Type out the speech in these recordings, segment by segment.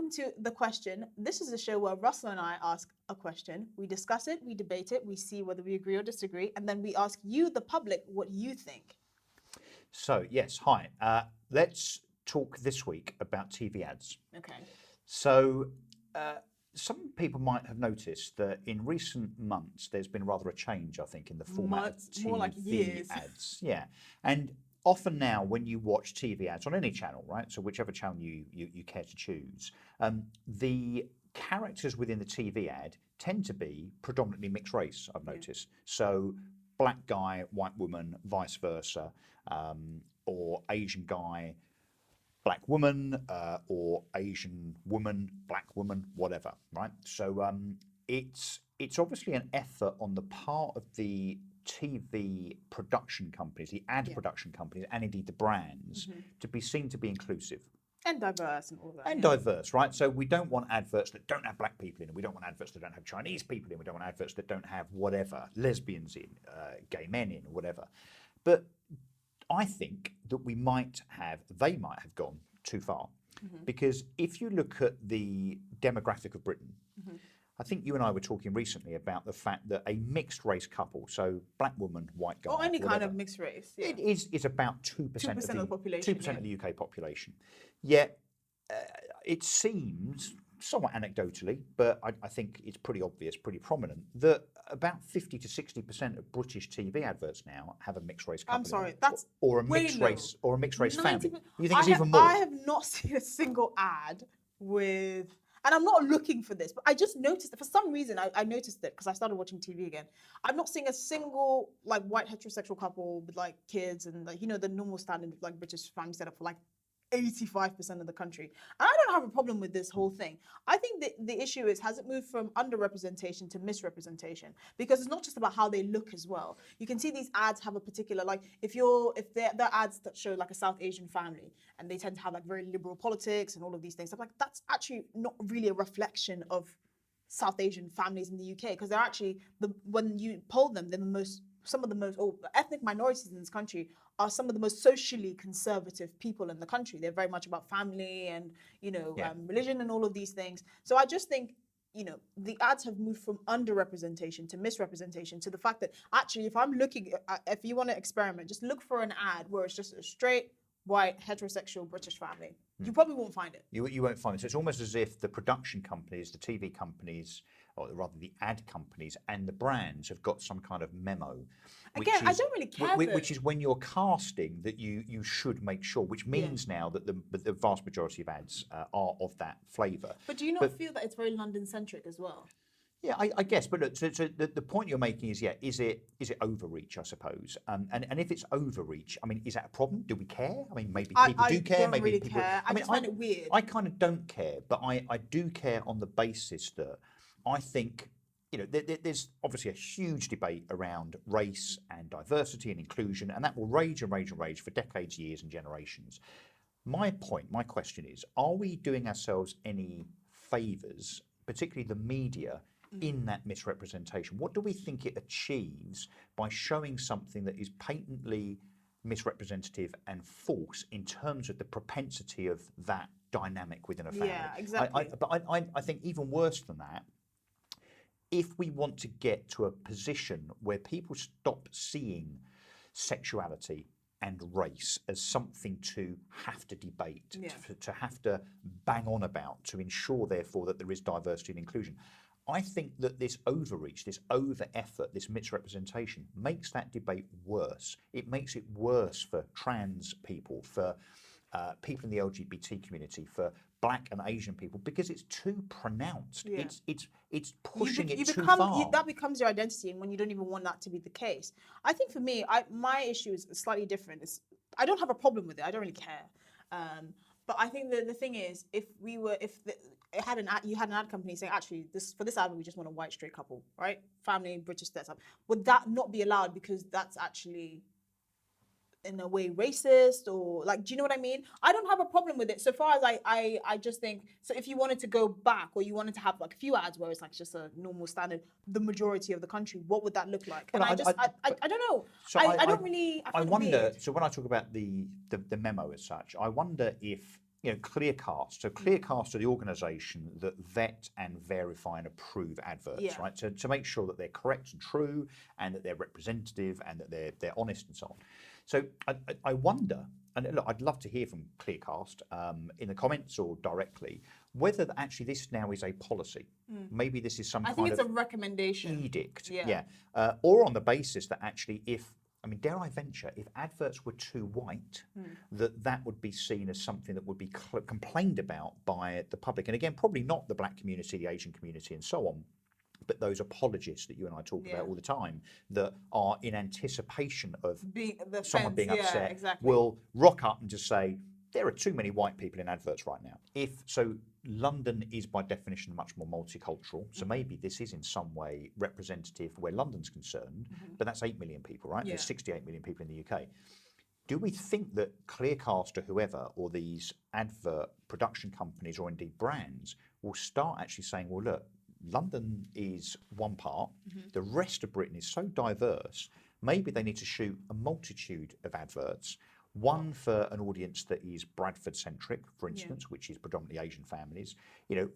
welcome to The Question. This is a show where Russell and I ask a question. We discuss it, we debate it, we see whether we agree or disagree, and then we ask you, the public, what you think. So, yes, hi. Let's talk this week about TV ads. Okay. So, some people might have noticed that in recent months there's been rather a change, I think, in the format of TV more like years. ads. Yeah. And often now when you watch TV ads on any channel, right, so whichever channel you care to choose, the characters within the TV ad tend to be predominantly mixed race, I've noticed. So black guy, white woman, vice versa, or Asian guy, black woman, or Asian woman, black woman, whatever, right? So it's obviously an effort on the part of the TV production companies, the ad production companies, and indeed the brands, to be seen to be inclusive. And diverse and all that. And diverse, right? So we don't want adverts that don't have black people in it. We don't want adverts that don't have Chinese people in. We don't want adverts that don't have whatever, lesbians in, gay men in, or whatever. But I think that they might have gone too far. Because if you look at the demographic of Britain, I think you and I were talking recently about the fact that a mixed race couple, so black woman, white guy, or any whatever, kind of mixed race, it is about 2% of the population. 2% of the UK population. Yet it seems, somewhat anecdotally, but I think it's pretty obvious, pretty prominent, that about 50 to 60% of British TV adverts now have a mixed race couple. I'm sorry, that's or a mixed race family. You think it's even more? I have not seen a single ad with, and I'm not looking for this, but I just noticed that for some reason I noticed it because I started watching TV again. I'm not seeing a single like white heterosexual couple with like kids and like, you know, the normal standard like British family setup for like 85% of the country. And I don't have a problem with this whole thing. I think that the issue is, has it moved from underrepresentation to misrepresentation? Because it's not just about how they look as well. You can see these ads have a particular, like if they're ads that show like a South Asian family and they tend to have like very liberal politics and all of these things, I'm like, that's actually not really a reflection of South Asian families in the UK, because they're actually, when you poll them, they're some of the most ethnic minorities in this country are some of the most socially conservative people in the country. They're very much about family and, you know, religion and all of these things. So I just think, you know, the ads have moved from underrepresentation to misrepresentation, to the fact that actually, if I'm looking, if you want to experiment, just look for an ad where it's just a straight, white, heterosexual British family. You probably won't find it. You won't find it. So it's almost as if the production companies, the TV companies, or rather the ad companies and the brands have got some kind of memo. Again, I don't really care. Which is when you're casting that you should make sure, which means now that the vast majority of ads are of that flavour. But do you not feel that it's very London-centric as well? Yeah, I guess. But look, so the point you're making is, is it overreach, I suppose? And if it's overreach, I mean, is that a problem? Do we care? I mean, maybe people do care. Don't really care. I just find it weird. I kind of don't care, but I do care on the basis that I think, you know, there's obviously a huge debate around race and diversity and inclusion, and that will rage and rage and rage for decades, years and generations. My question is, are we doing ourselves any favours, particularly the media, in that misrepresentation? What do we think it achieves by showing something that is patently misrepresentative and false in terms of the propensity of that dynamic within a family? Yeah, exactly. But I think even worse than that, if we want to get to a position where people stop seeing sexuality and race as something to have to debate, to have to bang on about, to ensure therefore that there is diversity and inclusion, I think that this overreach, this over effort, this misrepresentation makes that debate worse. It makes it worse for trans people, for people in the LGBT community, for black and Asian people, because it's too pronounced. Yeah. It's pushing it too far. That becomes your identity, and when you don't even want that to be the case. I think for me, my issue is slightly different. I don't have a problem with it. I don't really care. But I think the thing is, you had an ad company saying, actually, for this ad, we just want a white straight couple, right? Family, British setup. Would that not be allowed because that's actually in a way racist, or like, do you know what I mean? I don't have a problem with it so far as I just think, so if you wanted to go back, or you wanted to have like a few ads where it's like just a normal standard, the majority of the country, what would that look like? And I don't know. So I don't really. I wonder. So when I talk about the memo as such, I wonder if Clearcast. So Clearcast are the organisation that vet and verify and approve adverts, right? To make sure that they're correct and true, and that they're representative, and that they're honest and so on. So I wonder, and look, I'd love to hear from Clearcast in the comments or directly, whether actually this now is a policy. Maybe this is some I kind think of it's a recommendation. edict, Yeah. or on the basis that actually dare I venture, if adverts were too white, that would be seen as something that would be complained about by the public. And again, probably not the black community, the Asian community and so on, but those apologists that you and I talk about all the time that are in anticipation of someone being upset will rock up and just say, there are too many white people in adverts right now. London is by definition much more multicultural, so maybe this is in some way representative where London's concerned, but that's 8 million people, right? There's 68 million people in the UK. Do we think that Clearcast or whoever, or these advert production companies or indeed brands, will start actually saying, well, look, London is one part, the rest of Britain is so diverse, maybe they need to shoot a multitude of adverts, one for an audience that is Bradford-centric, for instance, which is predominantly Asian families.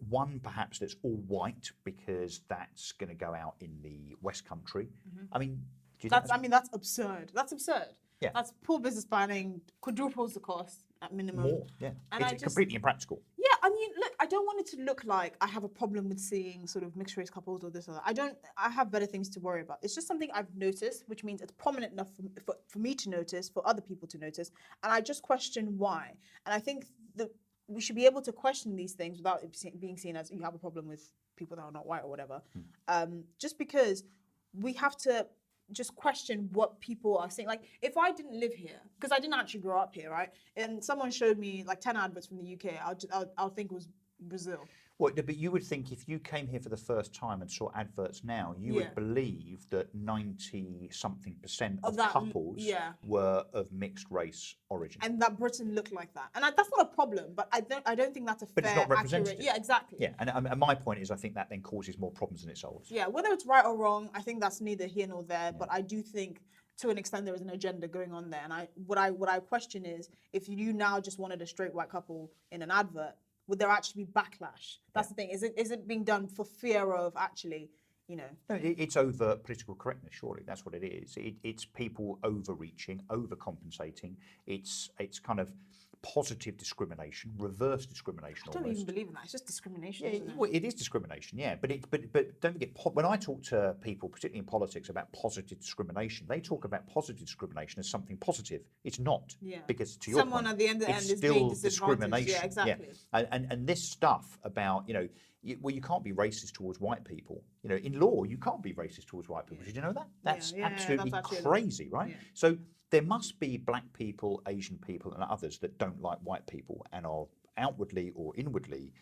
One perhaps that's all white because that's going to go out in the West Country. I mean, do you think that's absurd. That's absurd. Yeah. That's poor business planning, quadruples the cost at minimum. More, yeah. And it's completely impractical. Yeah, I mean, look, I don't want it to look like I have a problem with seeing sort of mixed race couples or this or that. I have better things to worry about. It's just something I've noticed, which means it's prominent enough for me to notice, for other people to notice. And I just question why. And I think that we should be able to question these things without it being seen as you have a problem with people that are not white or whatever. Just because we have to just question what people are saying. Like, if I didn't live here, because I didn't actually grow up here, right? And someone showed me like 10 adverts from the UK, I'll think it was Brazil. Well, but you would think if you came here for the first time and saw adverts now, you would believe that 90-something% of couples were of mixed race origin. And that Britain looked like that. And that's not a problem, but I don't think that's a fair, but it's not representative. accurate. Yeah, exactly. Yeah, and my point is I think that then causes more problems than it solves. Yeah, whether it's right or wrong, I think that's neither here nor there, but I do think to an extent there is an agenda going on there. And what I question is, if you now just wanted a straight white couple in an advert, would there actually be backlash? That's the thing. Is it being done for fear of actually, No, it's over political correctness, surely. That's what it is. It's people overreaching, overcompensating. It's kind of positive discrimination, reverse discrimination. I don't even believe in that. It's just discrimination. Yeah, well, it is discrimination, yeah. But don't forget, when I talk to people, particularly in politics, about positive discrimination, they talk about positive discrimination as something positive. It's not, because to your someone point, at the end of the it's end is still being disadvantaged. discrimination. Yeah, exactly. Yeah. And this stuff about you can't be racist towards white people. In law, you can't be racist towards white people. Did you know that? That's absolutely crazy, right? Yeah. So there must be black people, Asian people, and others that don't like white people and are outwardly or inwardly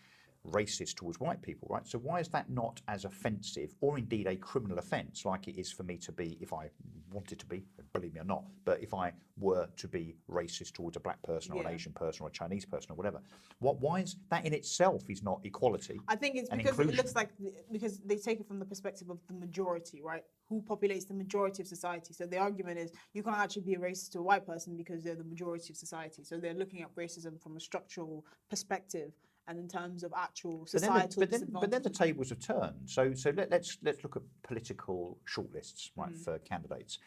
racist towards white people, right? So why is that not as offensive, or indeed a criminal offence, like it is for me to be, if I wanted to be, believe me or not, but if I were to be racist towards a black person or an Asian person or a Chinese person or whatever, why is that in itself is not equality? I think it's because it looks like, because they take it from the perspective of the majority, right? Who populates the majority of society. So the argument is you can't actually be a racist to a white person because they're the majority of society. So they're looking at racism from a structural perspective and in terms of actual societal disadvantage. But then the tables have turned. So let's look at political shortlists, right, for candidates.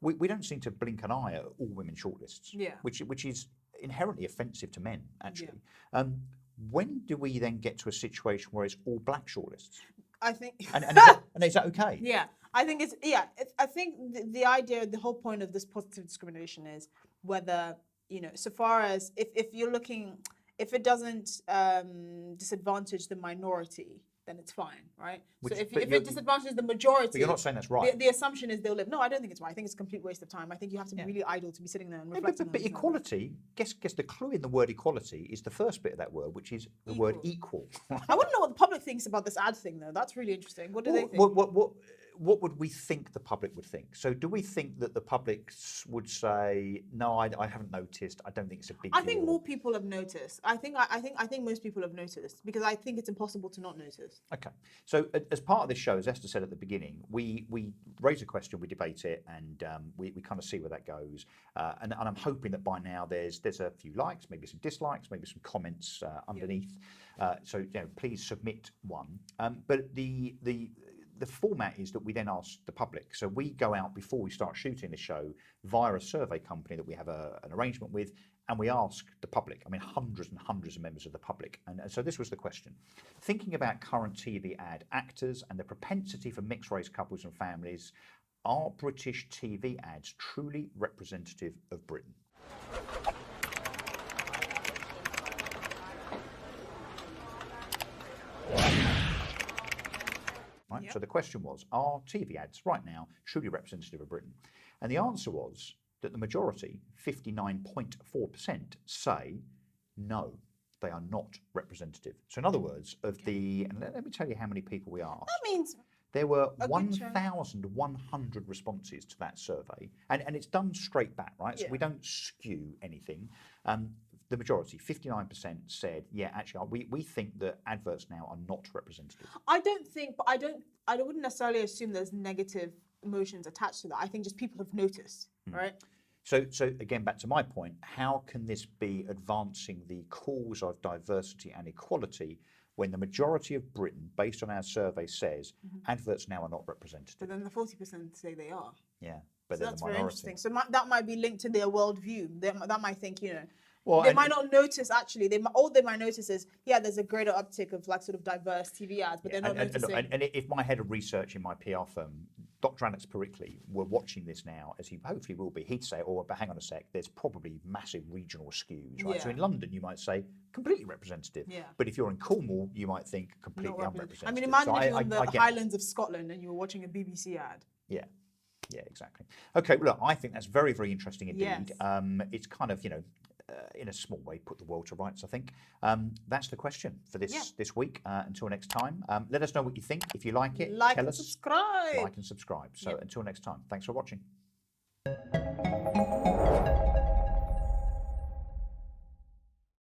We don't seem to blink an eye at all women shortlists, which is inherently offensive to men, actually. Yeah. When do we then get to a situation where it's all black shortlists? I think, and is that okay? Yeah, I think I think the idea, the whole point of this positive discrimination is whether, so far as if you're looking, if it doesn't disadvantage the minority, then it's fine, right? So if it disadvantages the majority... But you're not saying that's right. The assumption is they'll live. No, I don't think it's right. I think it's a complete waste of time. I think you have to be really idle to be sitting there and reflecting But equality, guess the clue in the word equality is the first bit of that word, which is the word equal. I want to know what the public thinks about this ad thing, though. That's really interesting. What do they think? what would we think the public would think? So do we think that the public would say, no, I haven't noticed. I don't think it's a big deal. I think more people have noticed. I think most people have noticed because I think it's impossible to not notice. Okay. So as part of this show, as Esther said at the beginning, we raise a question, we debate it, and we kind of see where that goes. And I'm hoping that by now there's a few likes, maybe some dislikes, maybe some comments underneath. So please submit one. But the format is that we then ask the public. So we go out before we start shooting the show via a survey company that we have an arrangement with, and we ask the public, I mean, hundreds and hundreds of members of the public. And so this was the question. Thinking about current TV ad actors and the propensity for mixed race couples and families, are British TV ads truly representative of Britain? Right? So the question was, are TV ads right now truly representative of Britain? And the answer was that the majority, 59.4%, say no, they are not representative. So in other words, of the, and let me tell you how many people we asked. That means there were 1,100 responses to that survey, and it's done straight back, right? So we don't skew anything. The majority, 59%, said, yeah, actually, we think that adverts now are not representative. I wouldn't necessarily assume there's negative emotions attached to that. I think just people have noticed, right? So again, back to my point, how can this be advancing the cause of diversity and equality when the majority of Britain, based on our survey, says adverts now are not representative? But then the 40% say they are. Yeah, but So they're that's the very minority. interesting. So that might be linked to their worldview. That might think, Well, they might not notice actually. All they might notice is, there's a greater uptick of like sort of diverse TV ads, but they're not noticing. And if my head of research in my PR firm, Dr. Alex Perickley, were watching this now, as he hopefully will be, he'd say, but hang on a sec, there's probably massive regional skews, right? So in London, you might say completely representative. Yeah. But if you're in Cornwall, you might think completely unrepresentative. I mean, imagine if you're in the get Highlands of Scotland and you were watching a BBC ad. Yeah. Yeah, exactly. Okay, well, look, I think that's very, very interesting indeed. Yes. It's kind of, in a small way, put the world to rights, I think. That's the question for this week. Until next time, let us know what you think. If you like it, Like tell and us. subscribe. Like and subscribe. So until next time, thanks for watching.